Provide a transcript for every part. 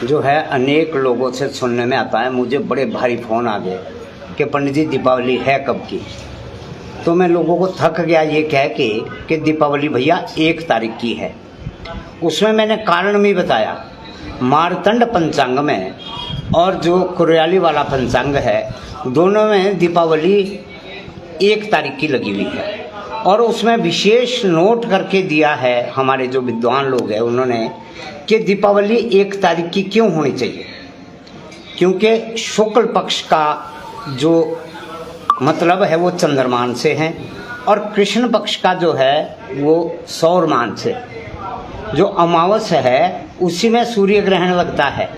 जो है अनेक लोगों से सुनने में आता है, मुझे बड़े भारी फ़ोन आ गए कि पंडित जी दीपावली है कब की। तो मैं लोगों को थक गया ये कह के कि दीपावली भैया 1 तारीख की है। उसमें मैंने कारण भी बताया, मारतंड पंचांग में और जो कुरियाली वाला पंचांग है, दोनों में दीपावली 1 तारीख की लगी हुई है। और उसमें विशेष नोट करके दिया है हमारे जो विद्वान लोग हैं उन्होंने कि दीपावली 1 तारीख की क्यों होनी चाहिए, क्योंकि शुक्ल पक्ष का जो मतलब है वो चंद्रमान से है और कृष्ण पक्ष का जो है वो सौरमान से। जो अमावस्या है उसी में सूर्य ग्रहण लगता है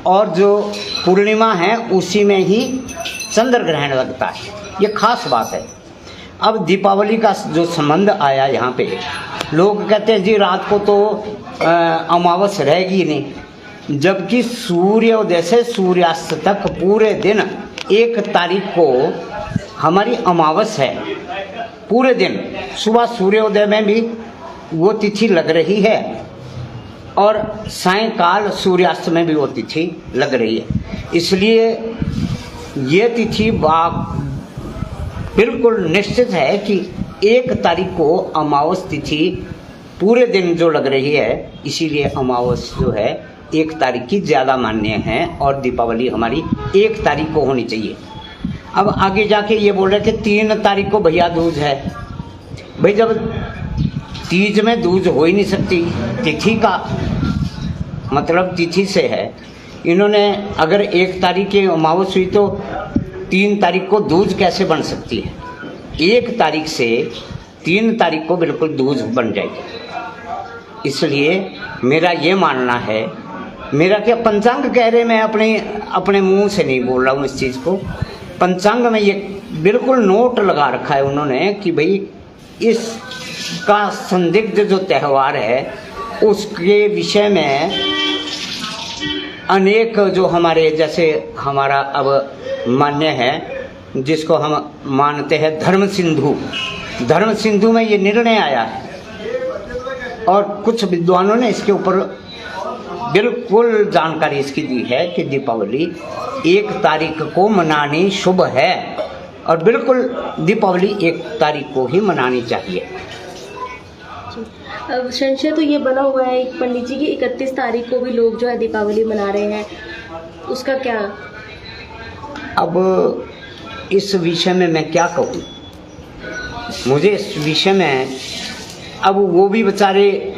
और जो पूर्णिमा है उसी में ही चंद्र ग्रहण लगता है। ये खास बात है। अब दीपावली का जो संबंध आया यहाँ पे, लोग कहते हैं जी रात को तो अमावस्या रहेगी नहीं, जबकि सूर्योदय से सूर्यास्त तक पूरे दिन 1 तारीख को हमारी अमावस्या है। पूरे दिन सुबह सूर्योदय में भी वो तिथि लग रही है और सायंकाल सूर्यास्त में भी वो तिथि लग रही है। इसलिए ये तिथि बिल्कुल निश्चित है कि 1 तारीख को अमावस्या तिथि पूरे दिन जो लग रही है, इसीलिए अमावस्या जो है 1 तारीख की ज़्यादा मान्य है और दीपावली हमारी 1 तारीख को होनी चाहिए। अब आगे जाके ये बोल रहे कि 3 तारीख को भैया दूज है। भाई जब तीज में दूज हो ही नहीं सकती, तिथि का मतलब तिथि से है। इन्होंने अगर 1 तारीख की अमावस्या हुई तो 3 तारीख को दूज कैसे बन सकती है? 1 तारीख से 3 तारीख को बिल्कुल दूज बन जाएगी। इसलिए मेरा ये मानना है, मेरा क्या पंचांग कह रहे, मैं अपने मुंह से नहीं बोल रहा हूँ इस चीज़ को। पंचांग में ये बिल्कुल नोट लगा रखा है उन्होंने कि भाई इसका संदिग्ध जो त्यौहार है उसके विषय में अनेक जो हमारे जैसे हमारा अब मान्य है, जिसको हम मानते हैं धर्म सिंधु में ये निर्णय आया है और कुछ विद्वानों ने इसके ऊपर बिल्कुल जानकारी इसकी दी है कि दीपावली 1 तारीख को मनानी शुभ है और बिल्कुल दीपावली 1 तारीख को ही मनानी चाहिए। अब संशय तो ये बना हुआ है पंडित जी की 31 तारीख को भी लोग जो है दीपावली मना रहे हैं, उसका क्या? अब इस विषय में मैं क्या कहूँ, मुझे इस विषय में अब वो भी बेचारे,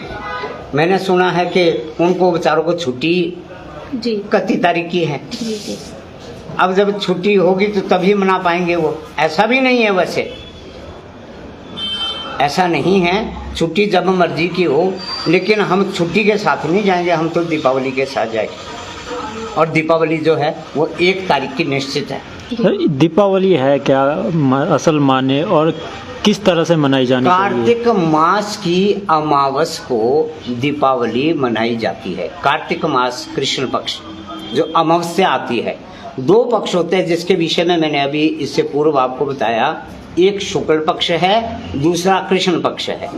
मैंने सुना है कि उनको बेचारों को छुट्टी जी 31 तारीख की है। जी। अब जब छुट्टी होगी तो तभी मना पाएंगे वो। ऐसा भी नहीं है, वैसे ऐसा नहीं है, छुट्टी जब मर्जी की हो, लेकिन हम छुट्टी के साथ नहीं जाएंगे, हम तो दीपावली के साथ जाएंगे और दीपावली जो है वो 1 तारीख की निश्चित है। दीपावली है क्या असल माने और किस तरह से मनाई जानी चाहिए? कार्तिक मास की अमावस को दीपावली मनाई जाती है। कार्तिक मास कृष्ण पक्ष जो अमावस्या आती है, 2 पक्ष होते हैं जिसके विषय में मैंने अभी इससे पूर्व आपको बताया। एक शुक्ल पक्ष है, दूसरा कृष्ण पक्ष है।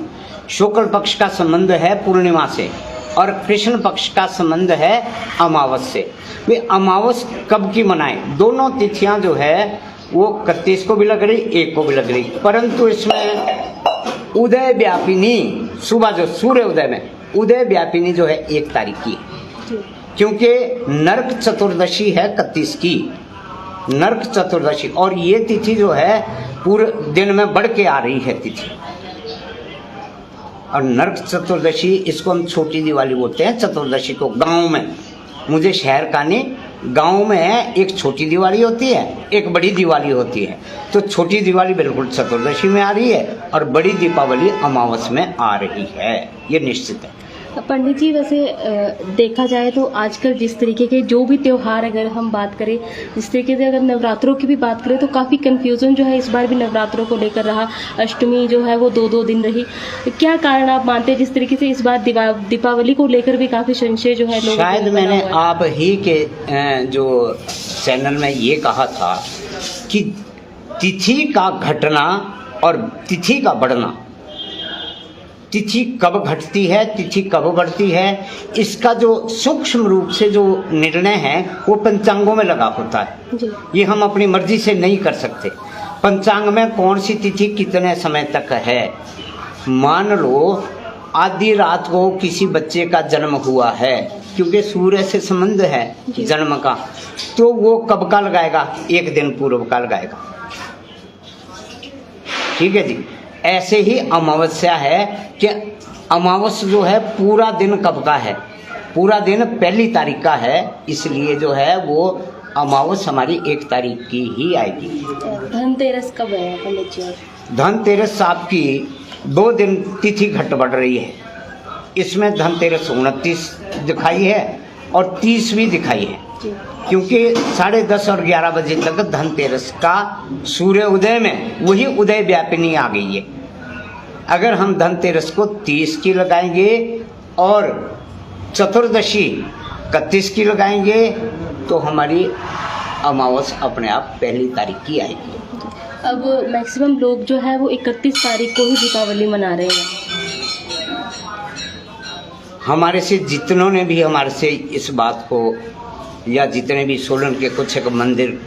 शुक्ल पक्ष का संबंध है पूर्णिमा से और कृष्ण पक्ष का संबंध है अमावस से। वे अमावस कब की मनाएं? दोनों तिथियां जो है वो 31 को भी लग रही, 1 को भी लग रही, परंतु इसमें उदय व्यापिनी सुबह जो सूर्य उदय में उदय व्यापिनी जो है 1 तारीख की, क्योंकि नरक चतुर्दशी है 31 की, नरक चतुर्दशी, और ये तिथि जो है पूरे दिन में बढ़ के आ रही है तिथि। और नरक चतुर्दशी इसको हम छोटी दिवाली बोलते हैं। चतुर्दशी को गांव में, मुझे शहर का नहीं, गांव में एक छोटी दिवाली होती है, एक बड़ी दिवाली होती है। तो छोटी दिवाली बिल्कुल चतुर्दशी में आ रही है और बड़ी दीपावली अमावस में आ रही है, ये निश्चित है। पंडित जी वैसे देखा जाए तो आजकल जिस तरीके के जो भी त्यौहार अगर हम बात करें, जिस तरीके से अगर नवरात्रों की भी बात करें तो काफ़ी कन्फ्यूज़न जो है इस बार भी नवरात्रों को लेकर रहा। अष्टमी जो है वो 2-2 दिन रही। क्या कारण आप मानते हैं जिस तरीके से इस बार दीपावली को लेकर भी काफ़ी संशय जो है लोगों शायद मैंने आप ही के जो चैनल में ये कहा था कि तिथि का घटना और तिथि का बढ़ना तिथि कब घटती है, तिथि कब बढ़ती है, इसका जो सूक्ष्म रूप से जो निर्णय है वो पंचांगों में लगा होता है। जी ये हम अपनी मर्जी से नहीं कर सकते। पंचांग में कौन सी तिथि कितने समय तक है। मान लो आधी रात को किसी बच्चे का जन्म हुआ है, क्योंकि सूर्य से संबंध है जन्म का, तो वो कब का लगाएगा, एक दिन पूर्व का लगाएगा। ठीक है जी। ऐसे ही अमावस्या है कि अमावस्या जो है पूरा दिन कब का है, पूरा दिन पहली तारीख का है, इसलिए जो है वो अमावस्या हमारी 1 तारीख की ही आएगी। धनतेरस कब है पंडित जी? धनतेरस आपकी 2 दिन तिथि घट बढ़ रही है। इसमें धनतेरस 29 दिखाई है और 30 भी दिखाई है, जी क्योंकि 10:30 और 11 बजे तक धनतेरस का सूर्य उदय में वही उदय व्यापिनी आ गई है। अगर हम धनतेरस को 30 की लगाएंगे और चतुर्दशी 31 की लगाएंगे तो हमारी अमावस्या अपने आप 1 तारीख की आएगी। अब मैक्सिमम लोग जो है वो 31 तारीख को ही दीपावली मना रहे हैं। हमारे से जितनों ने भी हमारे से इस बात को, या जितने भी सोलन के कुछ एक मंदिर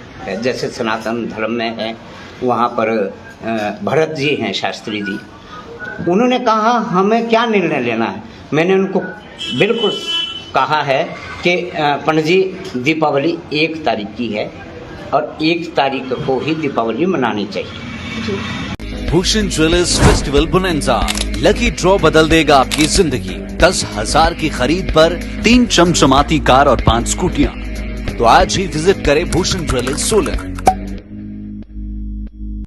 जैसे सनातन धर्म में है, वहाँ पर भरत जी हैं, शास्त्री जी, उन्होंने कहा हमें क्या निर्णय लेना है। मैंने उनको बिल्कुल कहा है कि पंडित जी दीपावली 1 तारीख की है और 1 तारीख को ही दीपावली मनानी चाहिए। Bhushan jewellers festival bonanza, lucky draw बदल देगा आपकी जिंदगी। 10,000 की खरीद पर 3 चमचमाती कार और 5 स्कूटियां। तो आज ही विजिट करें भूषण ज्वेलर्स सोलन।